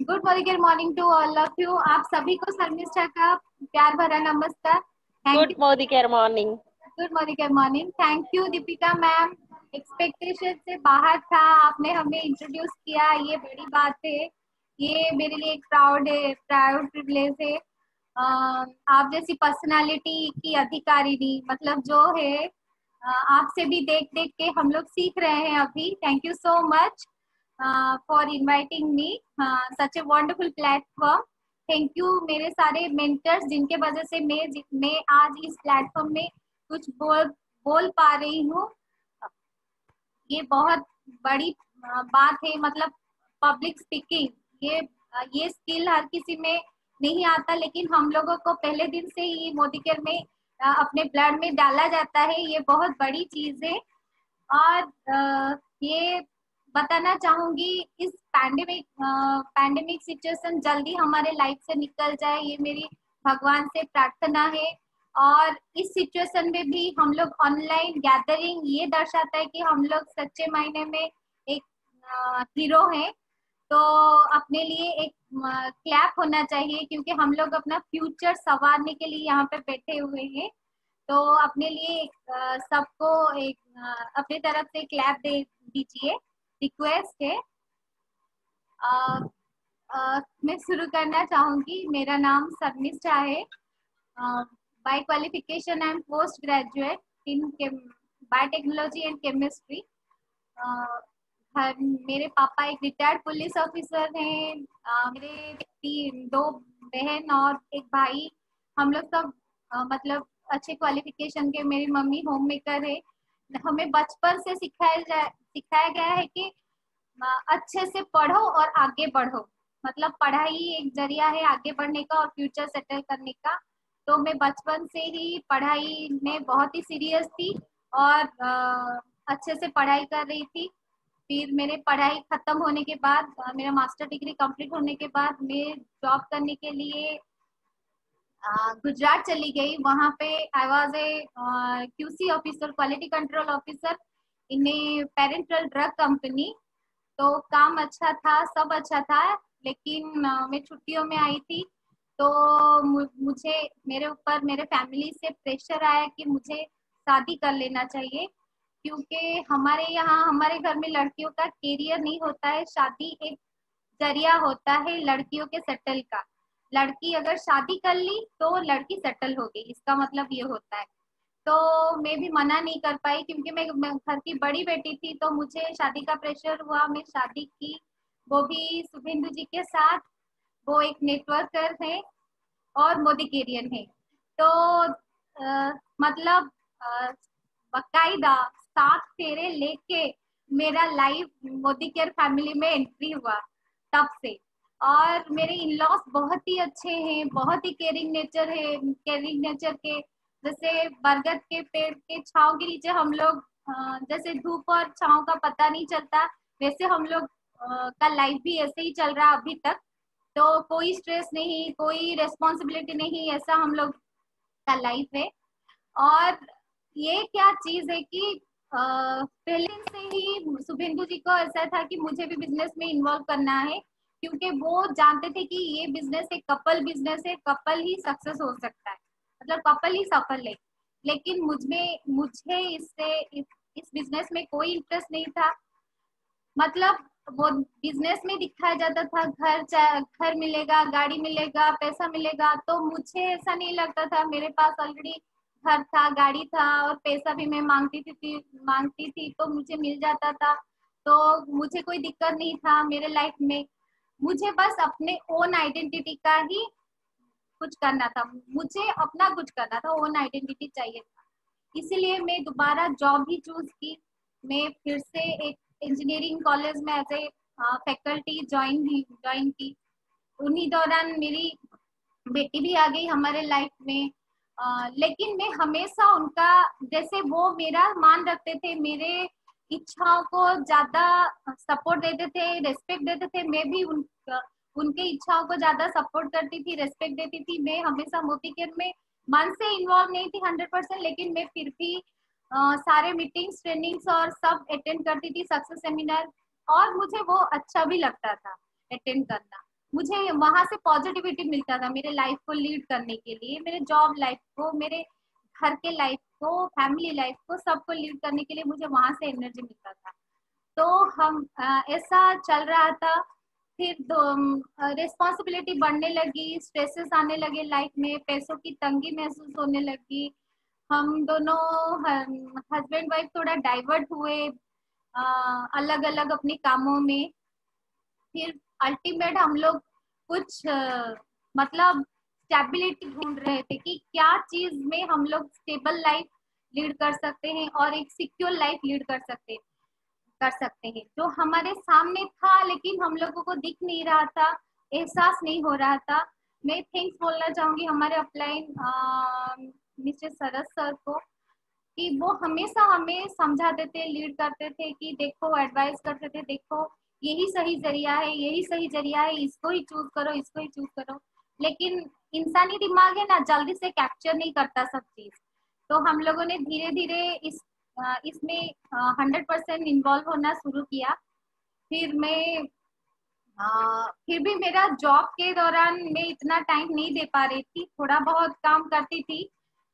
Good morning to all of you. आप सभी को शर्मिष्ठा का प्यार भरा नमस्कार। Thank good you. Morning. Good morning. Thank you Deepika ma'am. Expectation से बाहर था, आपने हमें इंट्रोड्यूस किया, ये बड़ी बात है। ये मेरे लिए एक प्राउड प्रिविलेज है। आप जैसी पर्सनालिटी की अधिकारिणी मतलब जो है, आपसे भी देख देख के हम लोग सीख रहे हैं अभी। Thank you so much for inviting me such a wonderful platform. Thank you मेरे सारे मेंटर्स जिनके वजह से मैं आज इस प्लेटफॉर्म में कुछ बोल पा रही हूँ। ये बहुत बड़ी बात है। मतलब पब्लिक स्पीकिंग, ये स्किल हर किसी में नहीं आता, लेकिन हम लोगों को पहले दिन से ही मोदी केयर में अपने ब्लड में डाला जाता है। ये बहुत बड़ी चीज है। और ये बताना चाहूंगी, इस पैंडेमिक सिचुएशन जल्दी हमारे लाइफ से निकल जाए, ये मेरी भगवान से प्रार्थना है। और इस सिचुएशन में भी हम लोग ऑनलाइन गैदरिंग, ये दर्शाता है कि हम लोग सच्चे मायने में एक हीरो हैं। तो अपने लिए एक क्लैप होना चाहिए, क्योंकि हम लोग अपना फ्यूचर संवारने के लिए यहाँ पे बैठे हुए हैं। तो अपने लिए सबको एक अपनी तरफ से क्लैप दे दीजिए, रिक्वेस्ट है। मैं शुरू करना चाहूंगी। मेरा नाम शर्मिष्ठा है। By qualification I am post graduate in biotechnology and chemistry. मेरे पापा एक रिटायर्ड पुलिस ऑफिसर हैं। मेरे दो बहन और एक भाई। हम लोग सब मतलब अच्छे क्वालिफिकेशन के। मेरी मम्मी होम मेकर है। हमें बचपन से सिखाया गया है कि अच्छे से पढ़ो और आगे बढ़ो। मतलब पढ़ाई एक जरिया है आगे बढ़ने का और फ्यूचर सेटल करने का। तो मैं बचपन से ही पढ़ाई में बहुत ही सीरियस थी और अच्छे से पढ़ाई कर रही थी। फिर मेरे पढ़ाई खत्म होने के बाद, मेरा मास्टर डिग्री कंप्लीट होने के बाद मैं जॉब करने के लिए गुजरात चली गई। वहां पे I was a QC officer, quality control officer in A parental drug company. तो काम अच्छा था, सब अच्छा था। लेकिन मैं छुट्टियों में आई थी, तो मुझे मेरे ऊपर मेरे फैमिली से प्रेशर आया कि मुझे शादी कर लेना चाहिए। क्योंकि हमारे यहाँ हमारे घर में लड़कियों का कैरियर नहीं होता है, शादी एक जरिया होता है लड़कियों के सेटल का। लड़की अगर शादी कर ली तो लड़की सेटल हो गई, इसका मतलब ये होता है। तो मैं भी मना नहीं कर पाई, क्योंकि मैं घर की बड़ी बेटी थी, तो मुझे शादी का प्रेशर हुआ। मैं शादी की, वो भी शुभेंदु जी के साथ। वो एक नेटवर्कर है और मोदी केरियन है। तो मतलब बकायदा 7 फेरे लेके मेरा लाइफ मोदी केयर फैमिली में एंट्री हुआ तब से। और मेरे इन लॉस बहुत ही अच्छे हैं, बहुत ही केयरिंग नेचर के। जैसे बरगद के पेड़ के छांव के नीचे हम लोग, जैसे धूप और छांव का पता नहीं चलता, वैसे हम लोग का लाइफ भी ऐसे ही चल रहा अभी तक। तो कोई स्ट्रेस नहीं, कोई रेस्पॉन्सिबिलिटी नहीं, ऐसा हम लोग का लाइफ है। और ये क्या चीज है कि पहले दिन से ही शुभेंदु जी को ऐसा था कि मुझे भी बिजनेस में इन्वॉल्व करना है, क्योंकि वो जानते थे कि ये बिजनेस एक कपल बिजनेस है, कपल ही सक्सेस हो सकता है, मतलब कपल ही सफल है। लेकिन मुझे इस बिजनेस में कोई इंटरेस्ट नहीं था। मतलब वो बिजनेस में दिखाया जाता था घर मिलेगा, गाड़ी मिलेगा, पैसा मिलेगा। तो मुझे ऐसा नहीं लगता था। मेरे पास ऑलरेडी घर था, गाड़ी था और पैसा भी मैं मांगती थी तो मुझे मिल जाता था। तो मुझे कोई दिक्कत नहीं था मेरे लाइफ में। मुझे बस अपने ओन आइडेंटिटी का ही कुछ करना था, मुझे अपना कुछ करना था, ओन आइडेंटिटी चाहिए था। इसीलिए मैं दोबारा जॉब ही चूज की। मैं फिर से एक इंजीनियरिंग कॉलेज में एज ए फैकल्टी ज्वाइन की। उन्हीं दौरान मेरी बेटी भी आ गई हमारे लाइफ में। लेकिन मैं हमेशा उनका, जैसे वो मेरा मान रखते थे, मेरे इच्छाओं को ज्यादा सपोर्ट देते थे, रेस्पेक्ट देते थे, मैं भी उनके इच्छाओं को ज्यादा सपोर्ट करती थी, रेस्पेक्ट देती थी। मैं हमेशा मोती केयर में मन से इन्वॉल्व नहीं थी 100%, लेकिन मैं फिर भी सारे मीटिंग्स, ट्रेनिंग्स और सब अटेंड करती थी, सक्सेस सेमिनार। और मुझे वो अच्छा भी लगता था अटेंड करना। मुझे वहां से पॉजिटिविटी मिलता था मेरे लाइफ को लीड करने के लिए, मेरे जॉब लाइफ को, मेरे घर के लाइफ को, फैमिली लाइफ को, सबको लीड करने के लिए मुझे वहां से एनर्जी मिलता था। तो हम ऐसा चल रहा था। फिर रिस्पॉन्सिबिलिटी बढ़ने लगी, स्ट्रेसेस आने लगे लाइफ में, पैसों की तंगी महसूस होने लगी। हम दोनों हस्बैंड वाइफ थोड़ा डाइवर्ट हुए अलग अलग अपने कामों में। फिर अल्टीमेट हम लोग कुछ मतलब स्टेबिलिटी ढूंढ रहे थे कि क्या चीज में हम लोग स्टेबल लाइफ लीड कर सकते हैं और एक सिक्योर लाइफ लीड कर सकते हैं, जो हमारे सामने था लेकिन हम लोगों को दिख नहीं रहा था, एहसास नहीं हो रहा था। मैं थैंक्स बोलना चाहूंगी हमारे अपलाइन मिस्टर सरस सर को, कि वो हमेशा हमें समझाते थे, लीड करते थे, कि देखो, एडवाइस करते थे, देखो यही सही जरिया है, यही सही जरिया है, इसको ही चूज करो, इसको ही चूज करो। लेकिन इंसानी दिमाग है ना, जल्दी से कैप्चर नहीं करता सब चीज। तो हम लोगों ने धीरे धीरे इसमें 100% इन्वॉल्व होना शुरू किया। फिर मैं फिर भी मेरा जॉब के दौरान मैं इतना टाइम नहीं दे पा रही थी, थोड़ा बहुत काम करती थी।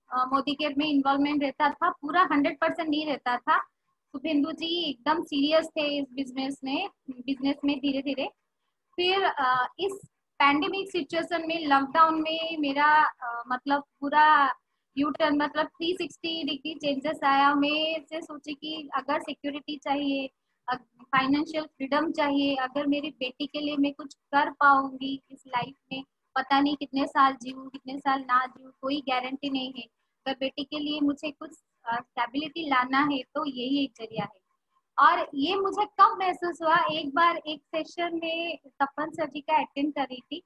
मोदी केयर में इन्वॉल्वमेंट रहता था, पूरा 100% नहीं रहता था। शुभेंदु जी एकदम सीरियस थे इस बिजनेस में धीरे धीरे। फिर इस पैंडेमिक सिचुएशन में, लॉकडाउन में मेरा मतलब पूरा यू टर्न, मतलब 360 डिग्री चेंजेस आया। मैं से सोची कि अगर सिक्योरिटी चाहिए, फाइनेंशियल फ्रीडम चाहिए, अगर मेरी बेटी के लिए मैं कुछ कर पाऊंगी इस लाइफ में, पता नहीं कितने साल जीऊँ कितने साल ना जीऊँ, कोई गारंटी नहीं है। अगर बेटी के लिए मुझे कुछ स्टेबिलिटी लाना है तो यही एक जरिया है। और ये मुझे कब महसूस हुआ, एक बार एक सेशन में तपन सर जी का अटेंड कर रही थी,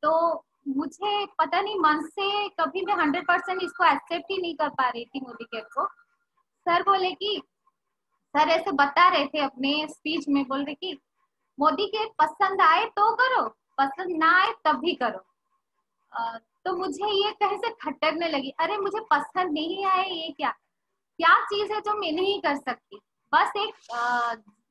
तो मुझे पता नहीं, मन से कभी मैं 100% इसको एक्सेप्ट ही नहीं कर पा रही थी मोदी केयर को। सर बोले कि, सर ऐसे बता रहे थे अपने स्पीच में, बोल रहे कि मोदी केयर पसंद आए तो करो, पसंद ना आए तब भी करो। तो मुझे ये कहीं से खटकने लगी, अरे मुझे पसंद नहीं आए, ये क्या क्या चीज है जो मैं नहीं कर सकती। बस एक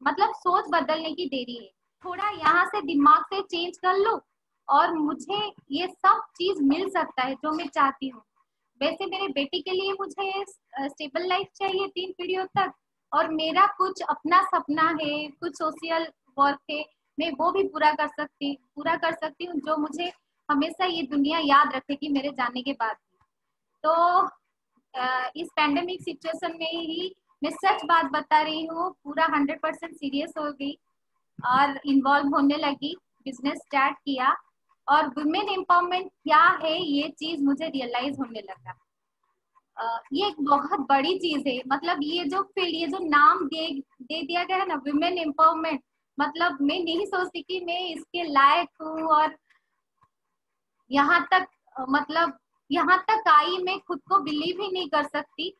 मतलब सोच बदलने की देरी है, थोड़ा यहाँ से दिमाग से चेंज कर लो और मुझे ये सब चीज मिल सकता है जो मैं चाहती हूँ। वैसे मेरे बेटी के लिए मुझे स्टेबल लाइफ चाहिए 3 पीढ़ियों तक, और मेरा कुछ अपना सपना है, कुछ सोशल वर्क है, मैं वो भी पूरा कर सकती हूँ, जो मुझे हमेशा ये दुनिया याद रखेगी मेरे जाने के बाद भी। तो इस पैंडेमिक सिचुएशन में ही मैं सच बात बता रही हूँ, पूरा 100% सीरियस हो गई और इन्वॉल्व होने लगी, बिजनेस स्टार्ट किया, और वुमेन एम्पावरमेंट क्या है ये चीज मुझे रियलाइज होने लगा। ये एक बहुत बड़ी चीज है, मतलब ये जो फील्ड, ये जो नाम दे दिया गया है ना, वुमेन एम्पावरमेंट, मतलब मैं नहीं सोचती कि मैं इसके लायक हूँ, और यहाँ तक मतलब यहाँ तक आई, मैं खुद को बिलीव ही नहीं कर सकती।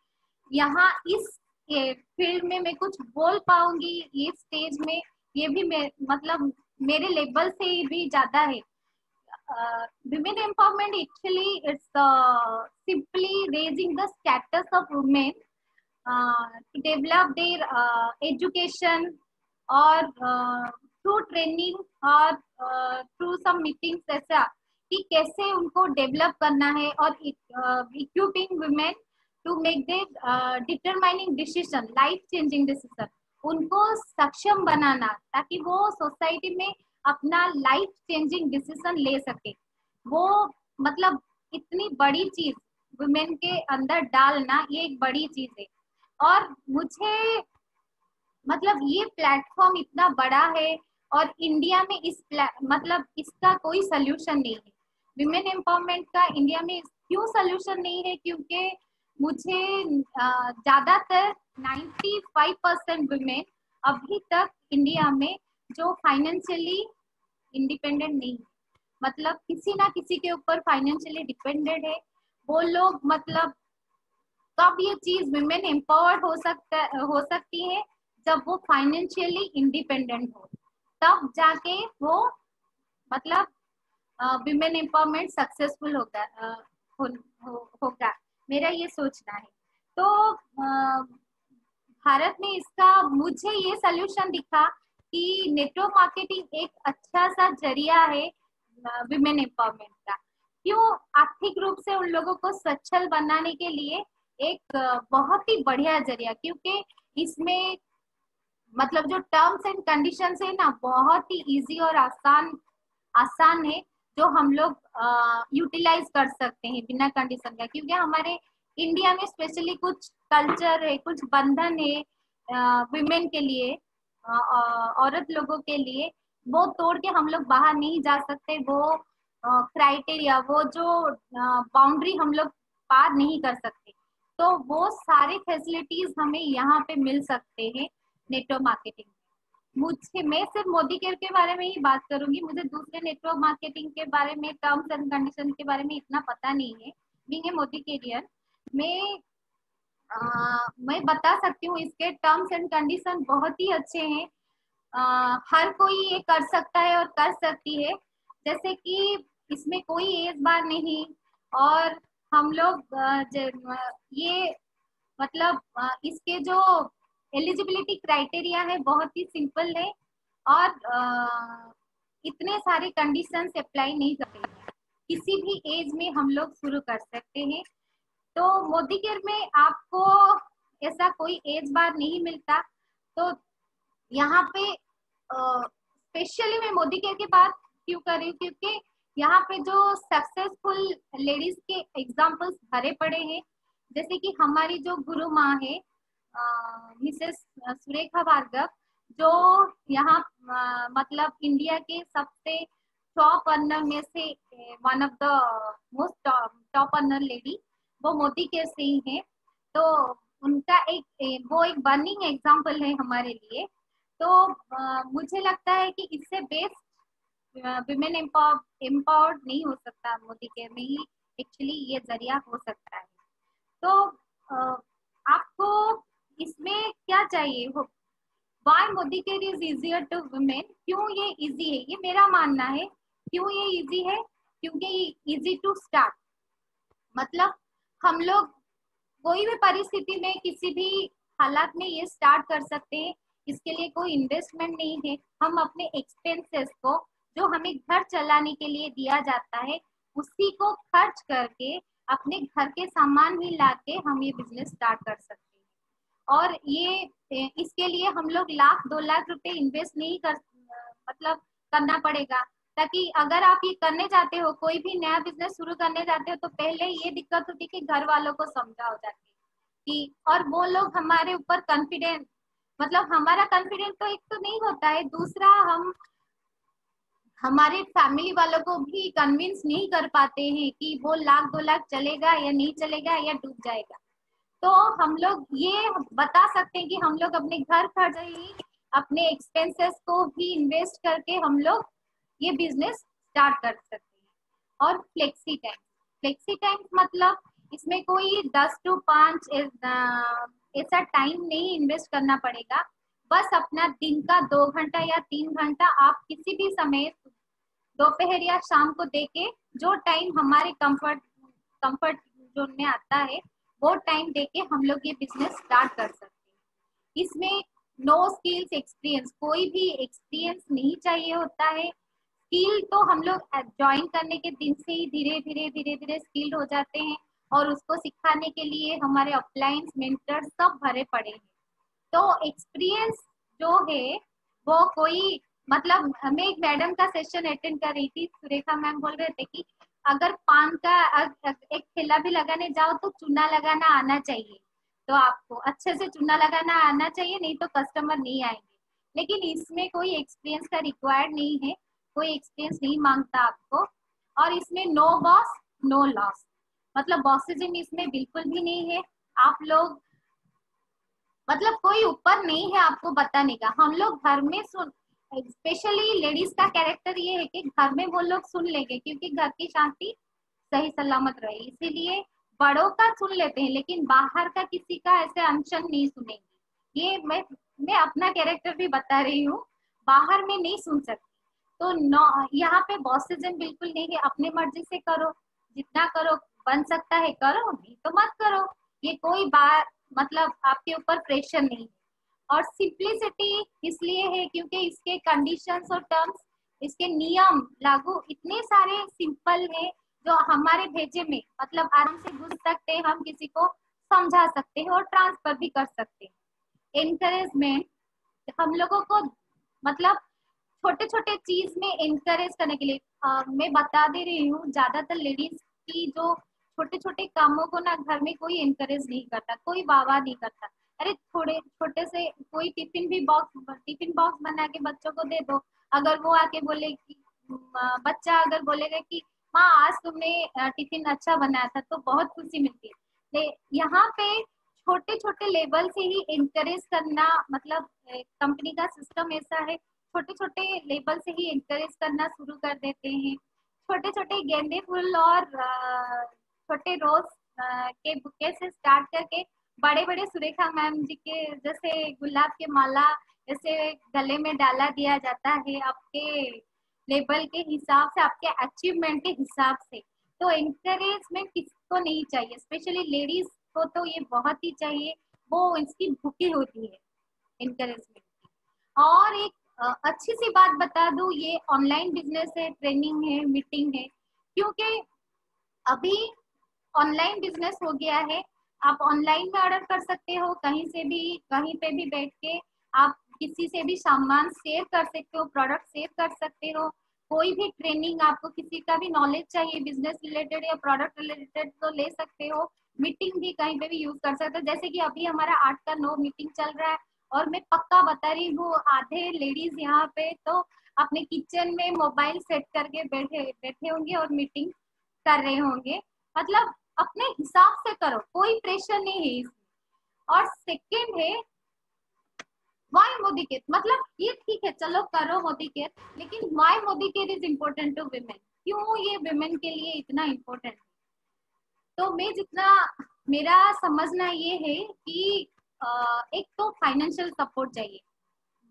यहाँ इस फील्ड में मैं कुछ बोल पाऊंगी, ये स्टेज में, ये भी मैं मतलब मेरे लेवल से भी ज्यादा है। Women empowerment actually it's simply raising the status of women to develop their education, or through training, or through some meetings, ऐसा कि कैसे उनको डेवलप करना है, और equipping women to make the determining decision, life changing decision, उनको सक्षम बनाना ताकि वो सोसाइटी में अपना लाइफ चेंजिंग डिसीजन ले सके। वो मतलब इतनी बड़ी चीज वुमेन के अंदर डालना, ये एक बड़ी चीज है। और मुझे मतलब ये प्लेटफॉर्म इतना बड़ा है, और इंडिया में मतलब इसका कोई सोल्यूशन नहीं है। विमेन एम्पावरमेंट का इंडिया में क्यों सोल्यूशन नहीं है, क्योंकि मुझे ज्यादातर 95% वुमेन अभी तक इंडिया में जो फाइनेंशियली इंडिपेंडेंट नहीं है, मतलब किसी ना किसी के ऊपर फाइनेंशियली डिपेंडेंट है। वो लोग मतलब कब ये चीज विमेन एम्पावर्ड हो सकती है, जब वो फाइनेंशियली इंडिपेंडेंट हो, तब जाके वो मतलब विमेन एम्पावरमेंट सक्सेसफुल होगा। मेरा ये सोचना है। तो भारत में इसका मुझे ये सोल्यूशन दिखा कि नेटवर्क मार्केटिंग एक अच्छा सा जरिया है, विमेन एम्पावरमेंट का। क्यों? आर्थिक रूप से उन लोगों को सक्षम बनाने के लिए एक बहुत ही बढ़िया जरिया, क्योंकि इसमें मतलब जो टर्म्स एंड कंडीशंस है ना, बहुत ही इजी और आसान है, जो हम लोग यूटिलाइज कर सकते हैं बिना कंडीशन का। क्योंकि हमारे इंडिया में स्पेशली कुछ कल्चर है, कुछ बंधन है विमेन के लिए, औरत लोगों के लिए, वो तोड़ के हम लोग बाहर नहीं जा सकते। वो क्राइटेरिया, वो जो बाउंड्री हम लोग पार नहीं कर सकते। तो वो सारी फैसिलिटीज हमें यहाँ पे मिल सकते हैं नेटवर्क मार्केटिंग। मैं सिर्फ मोदी केयर के बारे में ही बात करूंगी, मुझे दूसरे नेटवर्क मार्केटिंग के बारे में, टर्म्स एंड कंडीशन के बारे में इतना पता नहीं है। बीइंग ए मोदी कैरियर, मैं मैं बता सकती हूँ इसके टर्म्स एंड कंडीशन बहुत ही अच्छे हैं। हर कोई ये कर सकता है और कर सकती है। जैसे कि इसमें कोई एज बार नहीं, और हम लोग ये मतलब इसके जो एलिजिबिलिटी क्राइटेरिया है बहुत ही सिंपल है, और इतने सारे कंडीशंस अप्लाई नहीं करते हैं। किसी भी एज में हम लोग शुरू कर सकते हैं। तो मोदी केयर में आपको ऐसा कोई एज बार नहीं मिलता। तो यहाँ पे स्पेशली मैं मोदी केयर की बात क्यों कर रही हूँ, क्योंकि यहाँ पे जो सक्सेसफुल लेडीज के एग्जाम्पल्स भरे पड़े हैं। जैसे कि हमारी जो गुरु माँ है मिसेस सुरेखा भार्गव, जो यहाँ मतलब इंडिया के सबसे टॉप अर्नर में से one of the most top earner lady, वो मोदी केयर से ही है। तो उनका वो एक बर्निंग एग्जाम्पल है हमारे लिए। तो मुझे लगता है कि इससे बेस्ट विमेन एम्पावर्ड नहीं हो सकता, मोदी केयर में ही एक्चुअली ये जरिया हो सकता है। तो आपको इसमें क्या चाहिए हो, why Modi care is easier to women? क्यों ये इजी है? ये मेरा मानना है। क्यों ये इजी है? क्योंकि इजी टू स्टार्ट, मतलब हम लोग कोई भी परिस्थिति में किसी भी हालात में ये स्टार्ट कर सकते हैं। इसके लिए कोई इन्वेस्टमेंट नहीं है। हम अपने एक्सपेंसेस को, जो हमें घर चलाने के लिए दिया जाता है, उसी को खर्च करके अपने घर के सामान ही लाके हम ये बिजनेस स्टार्ट कर सकते हैं। और ये इसके लिए हम लोग 1,00,000-2,00,000 रुपए इन्वेस्ट नहीं मतलब करना पड़ेगा। ताकि अगर आप ये करने जाते हो, कोई भी नया बिजनेस शुरू करने जाते हो, तो पहले ये दिक्कत होती है कि घर वालों को समझाओ जाके कि, और वो लोग हमारे ऊपर कॉन्फिडेंस, मतलब हमारा कॉन्फिडेंस तो एक तो नहीं होता है, दूसरा हम हमारे फैमिली वालों को भी कन्विंस नहीं कर पाते हैं कि वो 1,00,000-2,00,000 चलेगा या नहीं चलेगा या डूब जाएगा। तो हम लोग ये बता सकते हैं कि हम लोग अपने घर खर्च ही, अपने एक्सपेंसेस को भी इन्वेस्ट करके हम लोग ये बिजनेस स्टार्ट कर सकते हैं। और फ्लेक्सी टाइम मतलब इसमें कोई 10 to 5 ऐसा टाइम नहीं इन्वेस्ट करना पड़ेगा। बस अपना दिन का 2 घंटा या 3 घंटा आप किसी भी समय, दोपहर या शाम को देके, जो टाइम हमारे कंफर्ट जोन में आता है, वो टाइम देके हम लोग ये बिजनेस स्टार्ट कर सकते हैं। इसमें नो स्किल्स एक्सपीरियंस, कोई भी एक्सपीरियंस नहीं चाहिए होता है। स्किल तो हम लोग ज्वाइन करने के दिन से ही धीरे धीरे स्किल्ड हो जाते हैं, और उसको सिखाने के लिए हमारे अपलाइंस मेंटर सब भरे पड़े हैं। तो एक्सपीरियंस जो है वो कोई, मतलब मैं एक मैडम का सेशन अटेंड कर रही थी, सुरेखा मैम बोल रहे थे कि अगर पान का एक ठेला भी लगाने जाओ तो चूना लगाना आना चाहिए। तो आपको अच्छे से चूना लगाना आना चाहिए, नहीं तो कस्टमर नहीं आएंगे। लेकिन इसमें कोई एक्सपीरियंस का रिक्वायर्ड नहीं है, कोई एक्सपीरियंस नहीं मांगता आपको। और इसमें नो बॉस नो लॉस, मतलब बॉसिज्म इसमें बिल्कुल भी नहीं है। आप लोग मतलब कोई ऊपर नहीं है आपको बताने का। हम लोग घर में सुन, स्पेशली लेडीज का कैरेक्टर ये है कि घर में वो लोग सुन लेंगे, क्योंकि घर की शांति सही सलामत रहे, इसीलिए बड़ों का सुन लेते हैं, लेकिन बाहर का किसी का ऐसे अनशन नहीं सुनेंगे। ये मैं अपना कैरेक्टर भी बता रही हूँ, बाहर में नहीं सुन सकती। तो यहाँ पे बॉसिज्म बिल्कुल नहीं है। अपने मर्जी से करो, जितना करो, बन सकता है करो, नहीं तो मत करो। ये कोई बात मतलब आपके ऊपर प्रेशर नहीं है। और सिंप्लिसिटी इसलिए है क्योंकि इसके कंडीशंस और टर्म्स इसके नियम लागू इतने सारे सिंपल है जो हमारे भेजे में मतलब आराम से घुस सकते हैं, हम किसी को समझा सकते हैं और ट्रांसफर भी कर सकते हैं। एनकरेजमेंट हम लोगों को मतलब छोटे छोटे चीज में एनकरेज करने के लिए मैं बता दे रही हूँ, ज्यादातर लेडीज की जो छोटे छोटे कामों को ना घर में कोई एनकरेज नहीं करता, कोई वाह नहीं करता। अरे थोड़े छोटे से कोई टिफिन बॉक्स बना के बच्चों को दे दो, अगर वो आके बोले कि बच्चा अगर बोलेगा कि माँ आज तुमने टिफिन अच्छा बनाया था तो बहुत खुशी मिलती है। यहाँ पे छोटे छोटे लेवल से ही एनकरेज करना मतलब कंपनी का सिस्टम ऐसा है, छोटे छोटे लेवल से ही एनकरेज करना शुरू कर देते हैं। छोटे छोटे गेंदे फूल और छोटे रोज के बुके से स्टार्ट करके बड़े बड़े सुरेखा मैम जी के जैसे गुलाब के माला जैसे गले में डाला दिया जाता है आपके लेवल के हिसाब से, आपके अचीवमेंट के हिसाब से। तो एनकरेजमेंट किसको नहीं चाहिए, स्पेशली लेडीज को तो ये बहुत ही चाहिए, वो इसकी भूखी होती है एनकरेजमेंट की। और एक अच्छी सी बात बता दूं, ये ऑनलाइन बिजनेस है, ट्रेनिंग है, मीटिंग है, क्योंकि अभी ऑनलाइन बिजनेस हो गया है। आप ऑनलाइन में ऑर्डर कर सकते हो, कहीं से भी कहीं पे भी बैठ के आप किसी से भी सामान शेयर कर सकते हो, प्रोडक्ट शेयर कर सकते हो। कोई भी ट्रेनिंग आपको किसी का भी नॉलेज चाहिए बिजनेस रिलेटेड या प्रोडक्ट रिलेटेड तो ले सकते हो। मीटिंग भी कहीं पे भी यूज कर सकते हो, जैसे कि अभी हमारा 8 का 9 मीटिंग चल रहा है और मैं पक्का बता रही हूँ आधे लेडीज यहाँ पे तो अपने किचन में मोबाइल सेट करके बैठे बैठे होंगे और मीटिंग कर रहे होंगे। मतलब अपने हिसाब से करो, कोई प्रेशर नहीं है इसमें। और सेकंड है वाई मोदी केयर, मतलब ये ठीक है चलो करो मोदी केयर, लेकिन why Modi care is important to women, क्यों ये वुमेन के लिए इतना इम्पोर्टेंट है। तो मैं जितना मेरा समझना ये है कि एक तो फाइनेंशियल सपोर्ट चाहिए।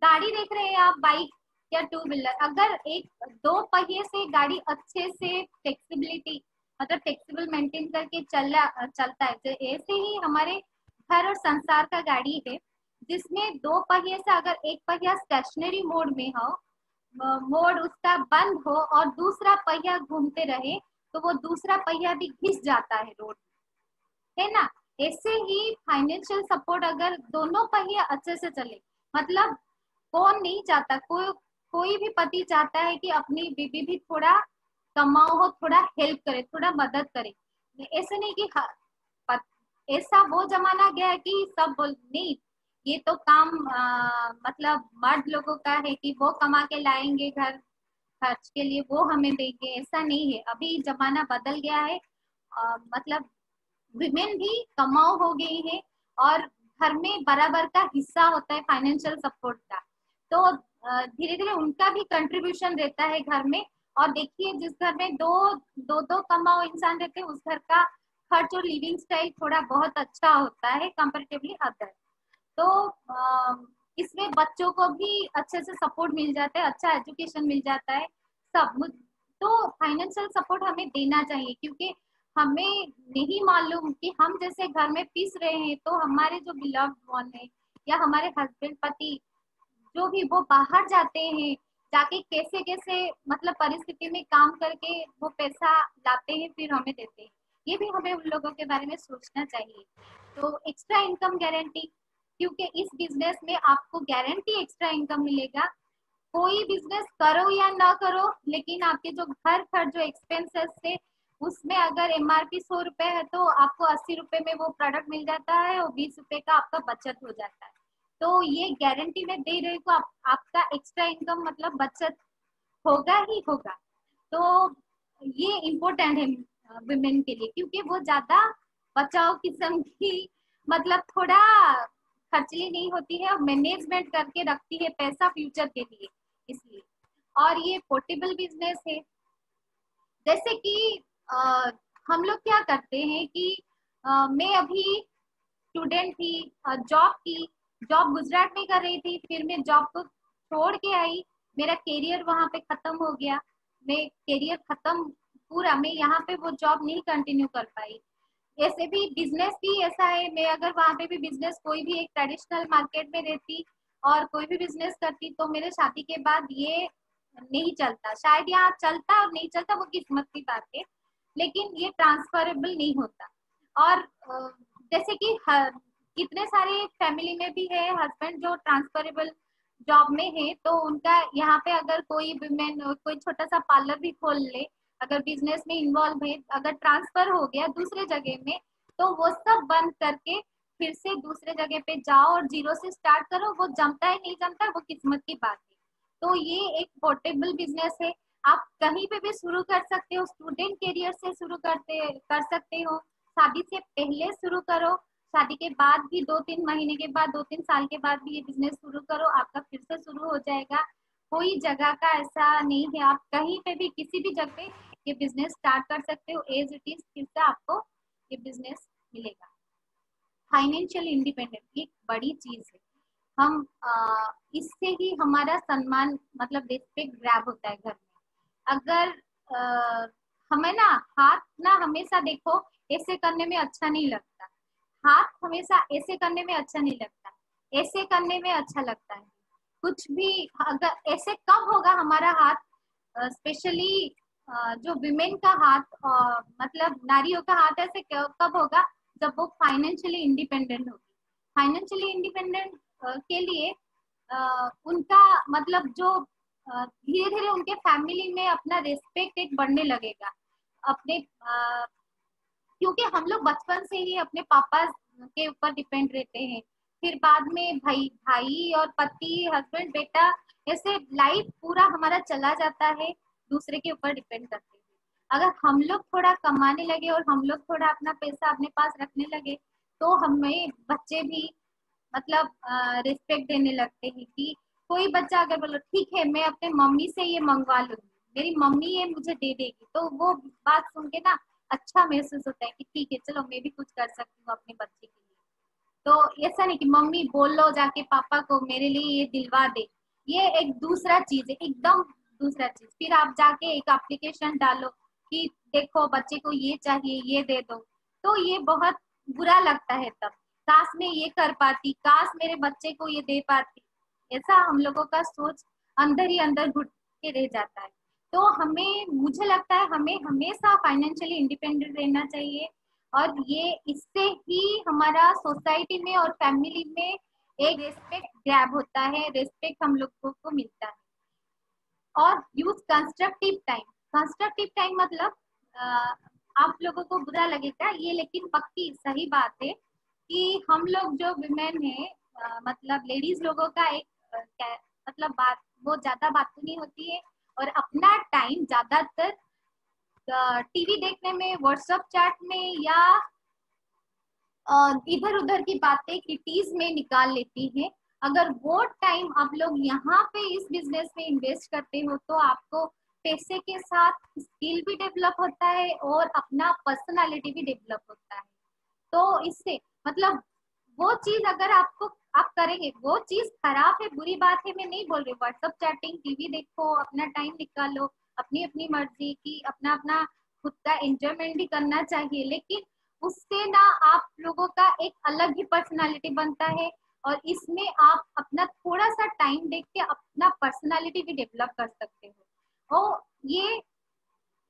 गाड़ी देख रहे हैं आप, बाइक या टू व्हीलर, अगर एक दो पहिए से गाड़ी अच्छे से फ्लेक्सिबिलिटी मतलब फ्लेक्सिबल मेंटेन करके चलता है, तो ऐसे ही हमारे घर और संसार का गाड़ी है जिसमें दो पहिए से अगर एक पहिया स्टेशनरी मोड में हो, मोड उसका बंद हो और दूसरा पहिया घूमते रहे तो वो दूसरा पहिया भी घिस जाता है रोड, है ना। ऐसे ही फाइनेंशियल सपोर्ट अगर दोनों पहिए अच्छे से चले, मतलब कौन नहीं चाहता, कोई भी पति चाहता है कि अपनी बीबी भी थोड़ा कमाओ हो, थोड़ा हेल्प करे, थोड़ा मदद करे। ऐसे नहीं कि ऐसा वो जमाना गया है कि सब बोल नहीं ये तो काम मतलब मर्द लोगों का है कि वो कमा के लाएंगे घर खर्च के लिए, वो हमें देंगे, ऐसा नहीं है। अभी जमाना बदल गया है, मतलब विमेन भी कमाओ हो गई है और घर में बराबर का हिस्सा होता है फाइनेंशियल सपोर्ट का। तो धीरे धीरे उनका भी कंट्रीब्यूशन रहता है घर में। और देखिए जिस घर में दो कमाओ इंसान रहते हैं उस घर का खर्च और लिविंग स्टाइल थोड़ा बहुत अच्छा होता है कंपेरेटिवली अदर। तो इसमें बच्चों को भी अच्छे से सपोर्ट मिल जाता है, अच्छा एजुकेशन मिल जाता है सब। तो फाइनेंशियल सपोर्ट हमें देना चाहिए, क्योंकि हमें नहीं मालूम कि हम जैसे घर में पीस रहे हैं तो हमारे जो बिलव्ड वन है या हमारे हस्बैंड पति जो भी वो बाहर जाते हैं, जाके कैसे कैसे मतलब परिस्थिति में काम करके वो पैसा लाते हैं फिर हमें देते हैं, ये भी हमें उन लोगों के बारे में सोचना चाहिए। तो एक्स्ट्रा इनकम गारंटी, क्योंकि इस बिजनेस में आपको गारंटी एक्स्ट्रा इनकम मिलेगा। कोई बिजनेस करो या ना करो, लेकिन आपके जो घर खर्च जो एक्सपेंसेस थे उसमें अगर एमआरपी 100 रुपए है तो आपको 80 रुपए में वो प्रोडक्ट मिल जाता है और 20 रुपए का आपका बचत हो जाता है। तो ये गारंटी में दे रही हूँ, आपका एक्स्ट्रा इनकम मतलब बचत होगा ही होगा। तो ये इम्पोर्टेंट है वुमेन के लिए, क्योंकि वो ज्यादा बचाव किस्म की मतलब थोड़ा खर्चली नहीं होती है और मैनेजमेंट करके रखती है पैसा फ्यूचर के लिए, इसलिए। और ये पोर्टेबल बिजनेस है, जैसे कि आ, हम लोग क्या करते हैं कि मैं अभी स्टूडेंट थी, जॉब की, जॉब गुजरात में कर रही थी, फिर मैं जॉब को छोड़ के आई, मेरा करियर वहां पे खत्म हो गया। मैं करियर खत्म पूरा, मैं यहाँ पे वो जॉब नहीं कंटिन्यू कर पाई। ऐसे भी बिजनेस भी ऐसा है, मैं अगर वहां पे भी बिजनेस कोई भी एक ट्रेडिशनल मार्केट में रहती और कोई भी बिजनेस करती तो मेरे शादी के बाद ये नहीं चलता, शायद यहाँ चलता और नहीं चलता वो किस्मत की बात है, लेकिन ये ट्रांसफरेबल नहीं होता। और जैसे कि कितने सारे फैमिली में भी है हस्बैंड जो ट्रांसफरेबल जॉब में है, तो उनका यहाँ पे अगर कोई विमेन कोई छोटा सा पार्लर भी खोल ले, अगर बिजनेस में इन्वॉल्व है, अगर ट्रांसफर हो गया दूसरे जगह में, तो वो सब बंद करके फिर से दूसरे जगह पे जाओ और जीरो से स्टार्ट करो। वो जमता है नहीं जमता है वो किस्मत की बात है। तो ये एक पोर्टेबल बिजनेस है, आप कहीं पे भी शुरू कर सकते हो, स्टूडेंट करियर से शुरू कर सकते हो, शादी से पहले शुरू करो, शादी के बाद भी 2-3 महीने के बाद 2-3 साल के बाद भी ये बिजनेस शुरू करो, आपका फिर से शुरू हो जाएगा। कोई जगह का ऐसा नहीं है, आप कहीं पे भी किसी भी जगह पे ये बिजनेस स्टार्ट कर सकते हो, एज इट इज फिर से आपको ये बिजनेस मिलेगा। फाइनेंशियल इंडिपेंडेंट एक बड़ी चीज है, हम इससे ही हमारा सम्मान मतलब रिस्पेक्ट ग्रैब होता है घर में। अगर हमें ना हाथ ना हमेशा देखो ऐसे करने में अच्छा नहीं लगता, हाथ हमेशा ऐसे करने में अच्छा नहीं लगता, ऐसे करने में अच्छा लगता है। कुछ भी अगर ऐसे कब होगा हमारा हाथ, स्पेशली जो विमेन का हाथ मतलब नारियों का हाथ ऐसे कब होगा, जब वो फाइनेंशियली इंडिपेंडेंट होगी। फाइनेंशियली इंडिपेंडेंट के लिए उनका मतलब जो धीरे धीरे उनके फैमिली में अपना रिस्पेक्ट एक बढ़ने लगेगा अपने क्योंकि हम लोग बचपन से ही अपने पापा के ऊपर डिपेंड रहते हैं, फिर बाद में भाई भाई और पति हस्बैंड बेटा, ऐसे लाइफ पूरा हमारा चला जाता है दूसरे के ऊपर डिपेंड करते हैं। अगर हम लोग थोड़ा कमाने लगे और हम लोग थोड़ा अपना पैसा अपने पास रखने लगे, तो हमें बच्चे भी मतलब रिस्पेक्ट देने लगते हैं कि कोई बच्चा अगर बोलो ठीक है मैं अपने मम्मी से ये मंगवा लूंगी, मेरी मम्मी ये मुझे दे देगी, तो वो बात सुन के ना अच्छा महसूस होता है कि ठीक है चलो मैं भी कुछ कर सकती हूँ अपने बच्चे के लिए। तो ऐसा नहीं कि मम्मी बोल लो जाके पापा को मेरे लिए ये दिलवा दे, ये एक दूसरा चीज है, एकदम दूसरा चीज। फिर आप जाके एक एप्लीकेशन डालो कि देखो बच्चे को ये चाहिए ये दे दो, तो ये बहुत बुरा लगता है तब, काश मैं ये कर पाती, काश मेरे बच्चे को ये दे पाती, ऐसा हम लोगों का सोच अंदर ही अंदर घुट के रह जाता है। तो हमें मुझे लगता है हमें हमेशा फाइनेंशियली इंडिपेंडेंट रहना चाहिए, और ये इससे ही हमारा सोसाइटी में और फैमिली में एक रिस्पेक्ट ग्रैब होता है, रिस्पेक्ट हम लोगों को मिलता है। और use constructive time. Constructive time मतलब आप लोगों को बुरा लगेगा ये, लेकिन पक्की सही बात है कि हम लोग जो विमेन है मतलब लेडीज लोगों का एक मतलब बात वो ज्यादा बात तो नहीं होती है, और अपना टाइम ज्यादातर टीवी देखने में, व्हाट्सएप चैट में या इधर उधर की बातें किटीज में निकाल लेती है। अगर वो टाइम आप लोग यहाँ पे इस बिजनेस में इन्वेस्ट करते हो, तो आपको पैसे के साथ स्किल भी डेवलप होता है और अपना पर्सनालिटी भी डेवलप होता है। तो इससे मतलब वो चीज अगर आपको आप करेंगे, वो चीज खराब है बुरी बात है मैं नहीं बोल रही, व्हाट्सएप चैटिंग टीवी देखो अपना टाइम निकालो, अपनी अपनी मर्जी की अपना अपना खुद का एंजॉयमेंट भी करना चाहिए, लेकिन उससे ना आप लोगों का एक अलग ही पर्सनालिटी बनता है, और इसमें आप अपना थोड़ा सा टाइम देख के अपना पर्सनालिटी भी डेवलप कर सकते हो। और ये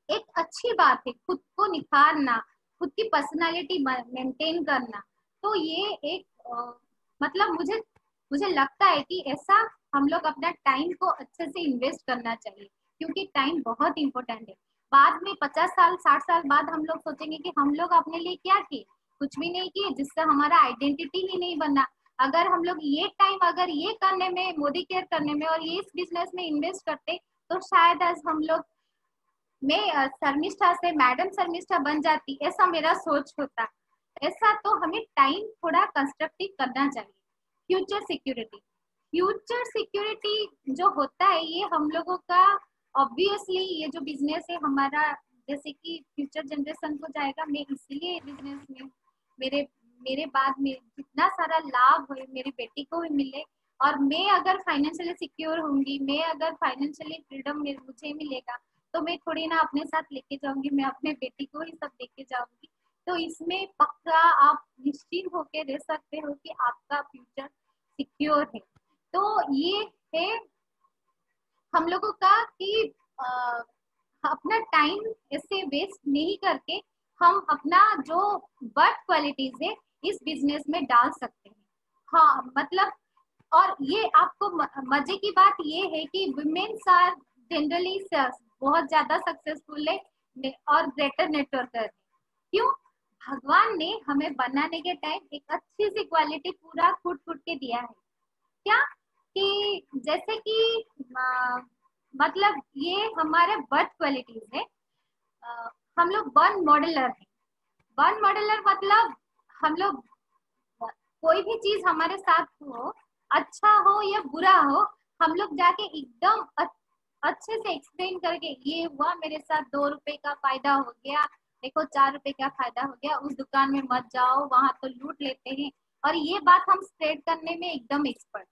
एक अच्छी बात है खुद को निखारना, खुद की पर्सनालिटी मेंटेन करना। तो ये एक मतलब मुझे मुझे लगता है कि ऐसा हम लोग अपना टाइम को अच्छे से इन्वेस्ट करना चाहिए, क्योंकि टाइम बहुत इंपॉर्टेंट है। बाद में 50 साल 60 साल बाद हम लोग सोचेंगे कि हम लोग अपने लिए क्या किए, कुछ भी नहीं किए, जिससे हमारा आइडेंटिटी ही नहीं बना। अगर हम लोग ये टाइम अगर ये करने में मोदी केयर करने में और ये इस बिजनेस में इन्वेस्ट करते, तो शायद आज हम लोग मैं शर्मिष्ठा से मैडम शर्मिष्ठा बन जाती, ऐसा मेरा सोच होता। ऐसा तो हमें टाइम थोड़ा कंस्ट्रक्टिव करना चाहिए। Future security. फ्यूचर सिक्योरिटी जो होता है ये हम लोगों का ऑब्वियसली ये जो बिजनेस है हमारा, जैसे कि फ्यूचर जनरेशन को जाएगा, मैं इसीलिए बिजनेस में मेरे मेरे बाद में जितना सारा लाभ हो मेरी बेटी को भी मिले, और मैं अगर फाइनेंशियली सिक्योर होंगी, मैं अगर फाइनेंशियली फ्रीडम मुझे मिलेगा, तो मैं थोड़ी ना अपने साथ लेके जाऊंगी, मैं अपने बेटी को ही सब लेके जाऊंगी। तो इसमें पक्का आप निश्चिंत होके रह सकते हो कि आपका फ्यूचर सिक्योर है। तो ये है हम लोगों का कि अपना टाइम ऐसे वेस्ट नहीं करके हम अपना जो वर्क क्वालिटीज है इस बिजनेस में डाल सकते हैं। हाँ मतलब, और ये आपको मजे की बात ये है कि वुमेन्स आर जनरली बहुत ज्यादा सक्सेसफुल है और ग्रेटर नेटवर्कर है। क्यों? भगवान ने हमें बनाने के टाइम एक अच्छी सी क्वालिटी पूरा फूट फूट के दिया है। क्या? कि जैसे कि मतलब ये हमारे बर्थ क्वालिटीज है। हम लोग बर्न मॉडलर है। बर्न मॉडलर मतलब हम लोग कोई भी चीज हमारे साथ हो, अच्छा हो या बुरा हो, हम लोग जाके एकदम अच्छे से एक्सप्लेन करके ये हुआ मेरे साथ, 2 रुपए का फायदा हो गया, देखो 4 रुपए का फायदा हो गया, उस दुकान में मत जाओ वहां तो लूट लेते हैं। और ये बात हम स्प्रेड करने में एकदम एक्सपर्ट।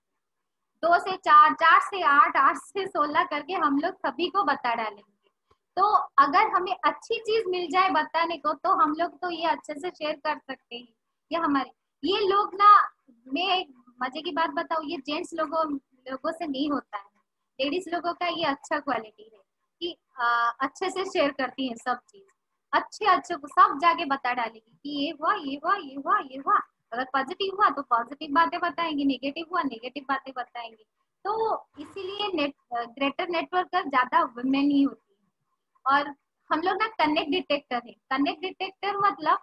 2 से 4, 4 से 8, 8 से 16 करके हम लोग सभी को बता डालेंगे। तो अगर हमें अच्छी चीज मिल जाए बताने को तो हम लोग तो ये अच्छे से शेयर कर सकते हैं। ये हमारे ये लोग ना, मैं एक मजे की बात बताऊं, ये जेंट्स लोगों से नहीं होता है। लेडीज लोगों का ये अच्छा क्वालिटी है कि अच्छे से शेयर करती है सब चीज, अच्छे अच्छे को सब जाके बता डालेगी कि ये हुआ ये हुआ ये हुआ ये हुआ। अगर पॉजिटिव हुआ तो पॉजिटिव बातें बताएंगे, नेगेटिव हुआ नेगेटिव बातें बताएंगे। तो इसीलिए ग्रेटर नेटवर्कर ज्यादा वुमेन ही होती है। और हम लोग ना कनेक्ट डिटेक्टर है। कनेक्ट डिटेक्टर मतलब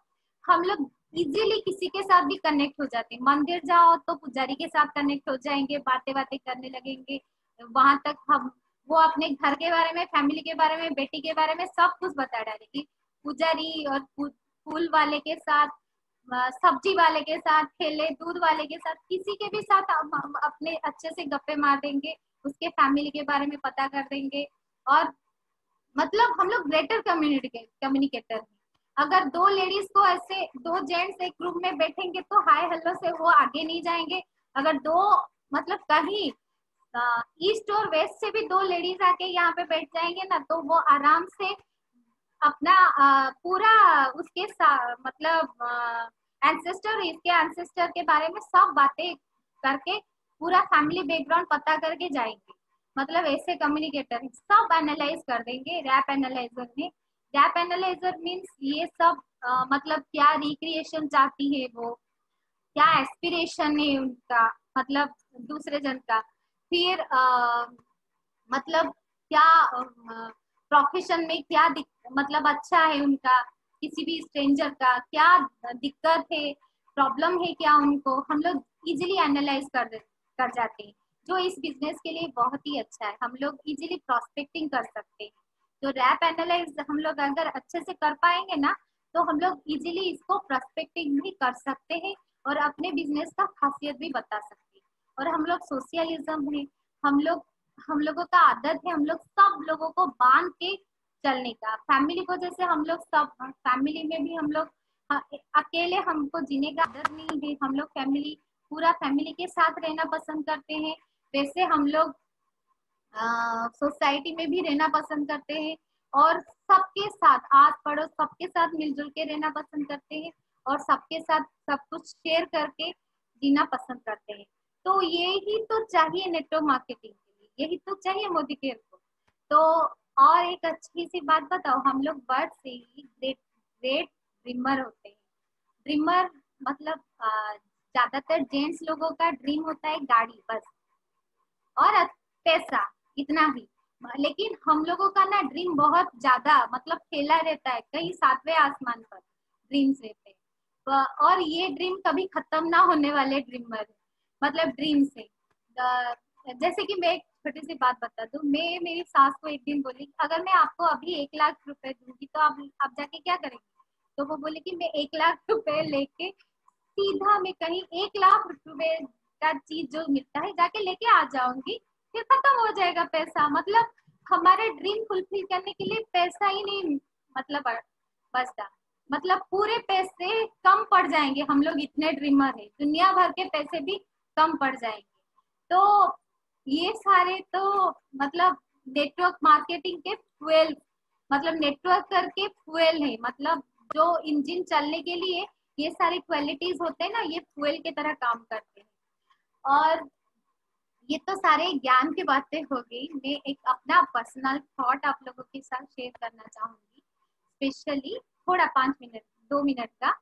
हम लोग इजीली किसी के साथ भी कनेक्ट हो जाते हैं। मंदिर जाओ तो पुजारी के साथ कनेक्ट हो जाएंगे, बातें बातें करने लगेंगे। वहां तक हम वो अपने घर के बारे में, फैमिली के बारे में, बेटी के बारे में सब कुछ बता डालेगी। पुजारी और फूल वाले के साथ, सब्जी वाले के साथ, ठेले दूध वाले के साथ, किसी के भी साथ हम अपने अच्छे से गप्पे मार देंगे, उसके फैमिली के बारे में पता कर देंगे। और मतलब हम लोग ग्रेटर कम्युनिकेटर हैं। अगर 2 लेडीज को ऐसे, 2 जेंट्स एक रूम में बैठेंगे तो हाय हेलो से वो आगे नहीं जाएंगे। अगर दो मतलब कहीं ईस्ट और वेस्ट से भी 2 लेडीज आके यहाँ पे बैठ जाएंगे ना तो वो आराम से अपना पूरा उसके मतलब एंसेस्टर, इसके एंसेस्टर के बारे में सब बातें करके पूरा फैमिली बैकग्राउंड पता करके जाएंगे। मतलब ऐसे कम्युनिकेटर सब एनालाइज कर देंगे रैप एनालाइजर में। रैप एनालाइजर मीन्स ये सब मतलब क्या रिक्रिएशन चाहती है वो, क्या एस्पिरेशन है उनका, मतलब दूसरे जन का। फिर मतलब क्या प्रोफेशन में क्या मतलब अच्छा है उनका, किसी भी स्ट्रेंजर का क्या दिक्कत है, प्रॉब्लम है क्या उनको, हम लोग इजीली एनालाइज कर जाते हैं। जो इस बिजनेस के लिए बहुत ही अच्छा है, हम लोग इजीली प्रोस्पेक्टिंग कर सकते हैं। तो रैप एनालाइज हम लोग अगर अच्छे से कर पाएंगे ना तो हम लोग इजीली इसको प्रोस्पेक्टिंग भी कर सकते हैं और अपने बिजनेस का खासियत भी बता सकते हैं। और हम लोग सोशलिज्म है, हम लोगों का आदत है हम लोग सब लोगों को बांध के चलने का। फैमिली को जैसे हम लोग सब फैमिली में भी हम लोग अकेले हमको जीने का आदत नहीं है, हम लोग फैमिली पूरा फैमिली के साथ रहना पसंद करते हैं। वैसे हम लोग सोसाइटी में भी रहना पसंद करते हैं और सबके साथ आस पड़ोस सबके साथ मिलजुल के रहना पसंद करते हैं और सबके साथ सब कुछ शेयर करके जीना पसंद करते हैं। तो यही तो चाहिए नेटवर्क मार्केटिंग के लिए, यही तो चाहिए मोदी केयर को। तो और एक अच्छी सी बात बताओ, हम लोग बर्थ से ही ग्रेट ग्रेट ड्रीमर होते हैं। ड्रीमर मतलब ज्यादातर जेंट्स लोगों का ड्रीम होता है गाड़ी बस और पैसा, इतना ही। लेकिन हम लोगों का ना ड्रीम बहुत ज्यादा मतलब फैला रहता है, कहीं 7वें आसमान पर ड्रीम्स रहते हैं। और ये ड्रीम कभी खत्म ना होने वाले ड्रीमर है, मतलब ड्रीम से जैसे कि मैं एक छोटी सी बात बता दूं। मैं मेरी सास को एक दिन बोली अगर मैं आपको अभी 1 लाख रुपए दूंगी तो आप जाके क्या करेंगे? तो वो बोले कि मैं 1 लाख रुपए लेके सीधा मैं कहीं 1 लाख रुपए का चीज जो मिलता है जाके लेके आ जाऊंगी, फिर खत्म हो जाएगा पैसा। मतलब हमारे ड्रीम फुलफिल करने के लिए पैसा ही नहीं मतलब बचता, मतलब पूरे पैसे कम पड़ जाएंगे। हम लोग इतने ड्रीमर है, दुनिया भर के पैसे भी कम पड़ जाएंगे। तो ये सारे तो मतलब नेटवर्क मार्केटिंग के फ्यूल, मतलब नेटवर्क करके फ्यूल है, मतलब जो इंजन चलने के लिए ये सारी क्वालिटीज होते हैं ना, ये फ्यूल की तरह काम करते हैं। और ये तो सारे ज्ञान की बातें हो गई। मैं एक अपना पर्सनल थॉट आप लोगों के साथ शेयर करना चाहूंगी, स्पेशली थोड़ा 5 मिनट 2 मिनट का।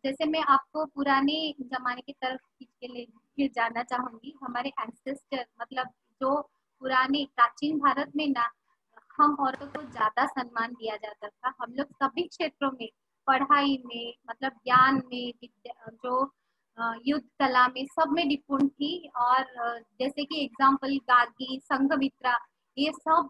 जैसे मैं आपको पुराने जमाने की तरफ खींच के ले जाना चाहूंगी। हमारे एंसेस्टर मतलब जो पुराने प्राचीन भारत में ना, हम औरतों को ज्यादा सम्मान दिया जाता था। हम लोग सभी क्षेत्रों में, पढ़ाई में मतलब ज्ञान में, जो युद्ध कला में, सब में निपुण थी। और जैसे कि एग्जाम्पल गार्गी, संघमित्रा, ये सब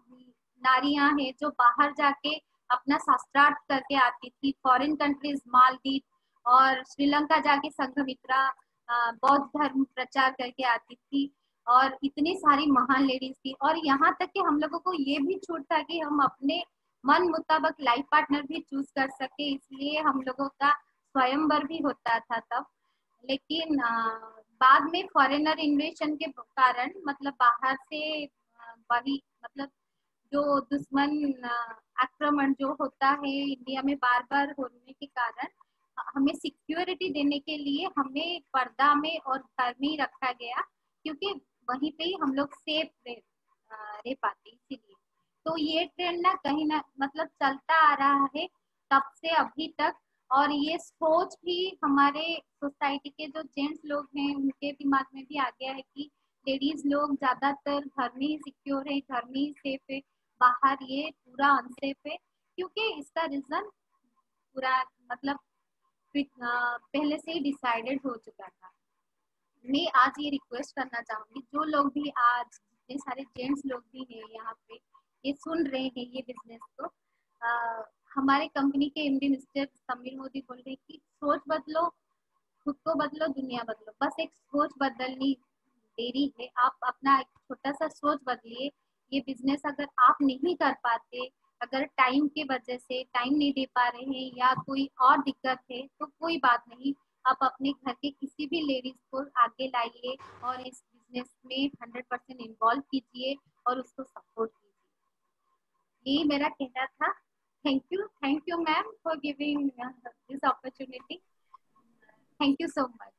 नारियां हैं जो बाहर जाके अपना शास्त्रार्थ करके आती थी। फॉरेन कंट्रीज, मालदीव और श्रीलंका जाके संघमित्रा बौद्ध धर्म प्रचार करके आती थी। और इतनी सारी महान लेडीज थी। और यहाँ तक कि हम लोगों को ये भी छूट था कि हम अपने मन मुताबिक लाइफ पार्टनर भी चूज कर सके, इसलिए हम लोगों का स्वयंवर भी होता था तब। लेकिन बाद में फॉरेनर इन्वेशन के कारण, मतलब बाहर से वही मतलब जो दुश्मन आक्रमण जो होता है इंडिया में बार बार होने के कारण, हमें सिक्योरिटी देने के लिए हमें पर्दा में और घर में ही रखा गया, क्योंकि वहीं पे ही हम लोग सेफ रह पाते, इसीलिए। तो ये ट्रेंड ना कहीं ना मतलब चलता आ रहा है तब से अभी तक। और ये सोच भी हमारे सोसाइटी के जो जेंट्स लोग हैं उनके दिमाग में भी आ गया है कि लेडीज लोग ज्यादातर घर में ही सिक्योर है, घर में ही सेफ है, बाहर ये पूरा अनसेफ है। क्योंकि इसका रीजन पूरा मतलब पहले से ही डिसाइडेड हो चुका था। मैं आज ये रिक्वेस्ट करना चाहूंगी, जो लोग भी आज, जितने सारे जेंट्स लोग भी हैं यहाँ पे, ये सुन रहे हैं ये बिजनेस को, हमारे कंपनी के एमडी मिस्टर समीर मोदी बोल रहे हैं कि सोच बदलो, खुद को बदलो, दुनिया बदलो। बस एक सोच बदलनी देरी है। आप अपना एक छोटा सा सोच बदलिए। ये बिजनेस अगर आप नहीं कर पाते, अगर टाइम के वजह से टाइम नहीं दे पा रहे हैं या कोई और दिक्कत है, तो कोई बात नहीं, आप अपने घर के किसी भी लेडीज को आगे लाइए और इस बिजनेस में 100% इन्वॉल्व कीजिए और उसको सपोर्ट कीजिए। यही मेरा कहना था। Thank you ma'am for giving this opportunity. Thank you so much.